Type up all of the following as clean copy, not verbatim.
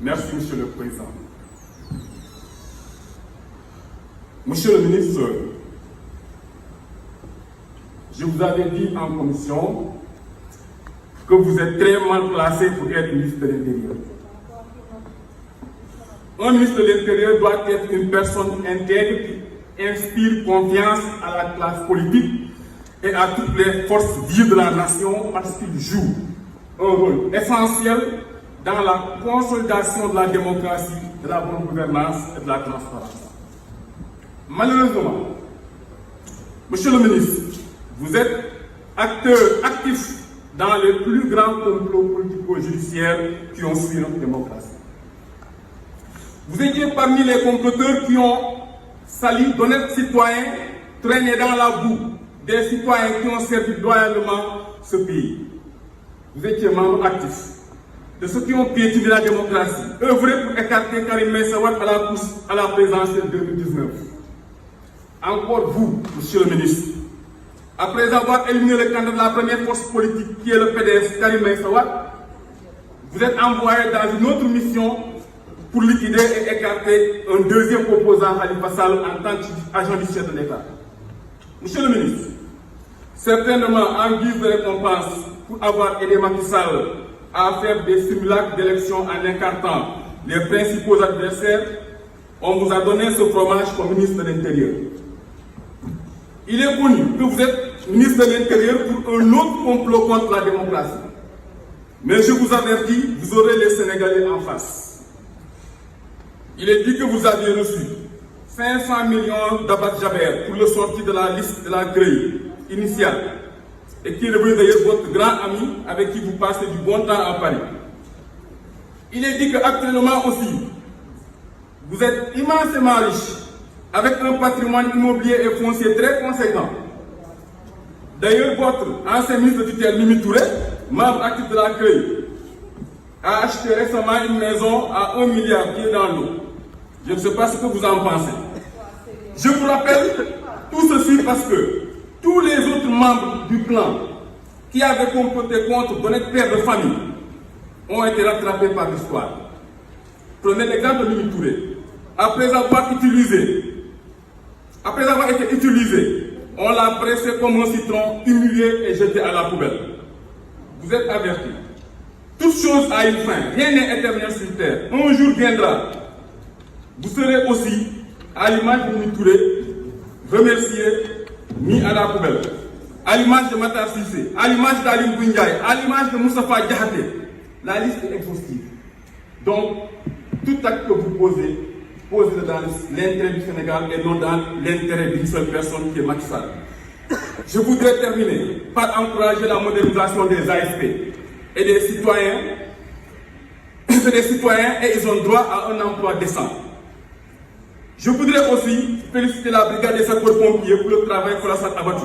Merci, Monsieur le Président. Monsieur le ministre, je vous avais dit en commission que vous êtes très mal placé pour être ministre de l'Intérieur. Un ministre de l'Intérieur doit être une personne intègre qui inspire confiance à la classe politique et à toutes les forces vives de la nation parce qu'il joue un rôle essentiel dans la consolidation de la démocratie, de la bonne gouvernance et de la transparence. Malheureusement, Monsieur le ministre, vous êtes acteur actif dans les plus grands complots politico-judiciaires qui ont suivi notre démocratie. Vous étiez parmi les comploteurs qui ont sali d'honnêtes citoyens traînés dans la boue, des citoyens qui ont servi loyalement ce pays. Vous étiez membre actif de ceux qui ont piétiné la démocratie, œuvré pour écarter Karim Meïssa Wade à la course à la présidentielle 2019. Encore vous, Monsieur le ministre, après avoir éliminé le candidat de la première force politique qui est le PDS, Karim Meïssa Wade, vous êtes envoyé dans une autre mission pour liquider et écarter un deuxième opposant, Khalifa Sall, en tant qu'agent du chef de l'État. Monsieur le ministre, certainement en guise de récompense pour avoir aidé Macky Sall à faire des simulacres d'élection en écartant les principaux adversaires, on vous a donné ce fromage comme ministre de l'Intérieur. Il est connu que vous êtes ministre de l'Intérieur pour un autre complot contre la démocratie. Mais je vous avertis, vous aurez les Sénégalais en face. Il est dit que vous aviez reçu 500 millions d'Abbas Jaber pour le sortir de la liste de la grille initiale et qui est devenu d'ailleurs votre grand ami avec qui vous passez du bon temps à Paris. Il est dit qu'actuellement aussi, vous êtes immensément riche avec un patrimoine immobilier et foncier très conséquent. D'ailleurs, votre ancien ministre de tutelle, Mimi Touré, membre actif de la CREI, a acheté récemment une maison à 1 milliard qui est dans l'eau. Je ne sais pas ce que vous en pensez. Je vous rappelle tout ceci parce que tous les autres membres du clan qui avaient comploté contre d'honnêtes pères de famille ont été rattrapés par l'histoire. Prenez l'exemple de Mimi Touré. Après avoir été utilisé, on l'a pressé comme un citron, humilié et jeté à la poubelle. Vous êtes avertis. Toute chose a une fin. Rien n'est éternel sur terre. Un jour viendra. Vous serez aussi, à l'image de Mimi Touré, remercié, mis à la poubelle. À l'image de Matar Cissé, à l'image d'Alim Gouindiaye, à l'image de Moustapha Diakhaté. La liste est exhaustive. Donc, tout acte que vous posez, posez-le dans l'intérêt du Sénégal et non dans l'intérêt d'une seule personne qui est Macky Sall. Je voudrais terminer par encourager la modernisation des AFP et des citoyens. C'est des citoyens et ils ont droit à un emploi décent. Je voudrais aussi féliciter la brigade des sapeurs-pompiers pour le travail colossal abattu.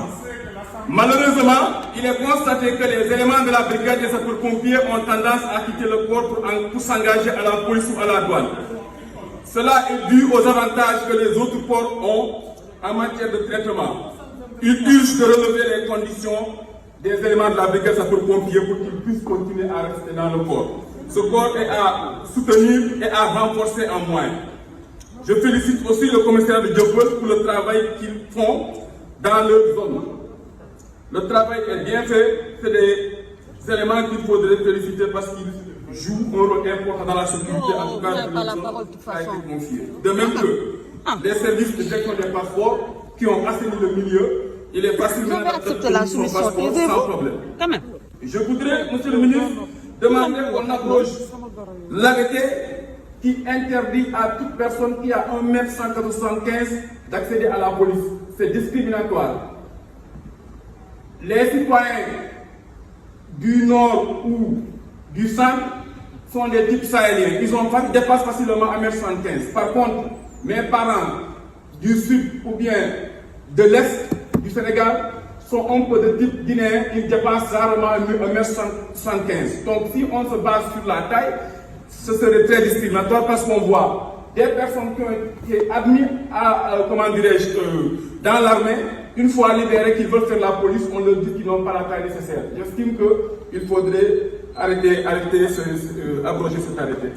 Malheureusement, il est constaté que les éléments de la brigade des sapeurs-pompiers ont tendance à quitter le corps pour s'engager à la police ou à la douane. Cela est dû aux avantages que les autres corps ont en matière de traitement. Il urge de relever les conditions des éléments de la brigade des sapeurs-pompiers pour qu'ils puissent continuer à rester dans le corps. Ce corps est à soutenir et à renforcer en moyens. Je félicite aussi le commissaire de Dieuppeul pour le travail qu'ils font dans leur zone. Le travail est bien fait, c'est des éléments qu'il faudrait féliciter parce qu'ils jouent un rôle important dans la sécurité, en tout cas de leur zone a été confié. De même que les services de gestion des passeports qui ont assaini le milieu, il est facile de accepter la soumission sans problème. Je voudrais, Monsieur le ministre, demander qu'on abroge l'arrêté qui interdit à toute personne qui a 1,175 m d'accéder à la police. C'est discriminatoire. Les citoyens du nord ou du centre sont des types sahéliens. Ils dépassent facilement 1,75 m. Par contre, mes parents du sud ou bien de l'est du Sénégal sont un peu de type guinéen. Ils dépassent rarement 1,75 m. Donc si on se base sur la taille, ce serait très discriminatoire parce qu'on voit des personnes qui ont été admises à, dans l'armée, une fois libérés, qui veulent faire la police, on leur dit qu'ils n'ont pas la taille nécessaire. J'estime qu'il faudrait abroger cet arrêté.